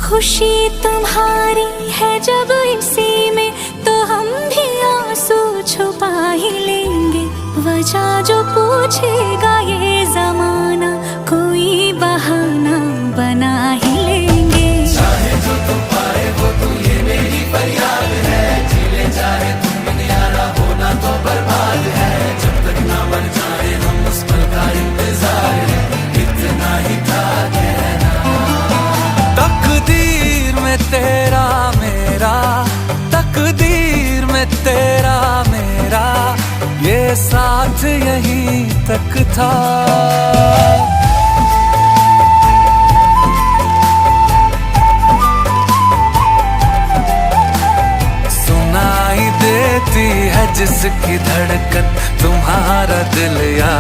खुशी तुम्हारी है जब इसी में, तो हम भी आंसू छुपा ही लेंगे। वजह जो पूछेगा ये जमाना, कोई बहाना बना ही लेंगे। चाहे जो तुम पाए वो तू, ये मेरी फरियाद है। जीले चाहे तुम दुनियारा, होना तो बर्बाद है। जब तक ना बन जाए हम, उस पल का इंतजार है। इतना ही था कहना। तकदीर में तेरा मेरा, तकदीर में तेरा मेरा, ये साथ यहीं तक था। सुनाई देती है जिसकी धड़कन, तुम्हारा दिल या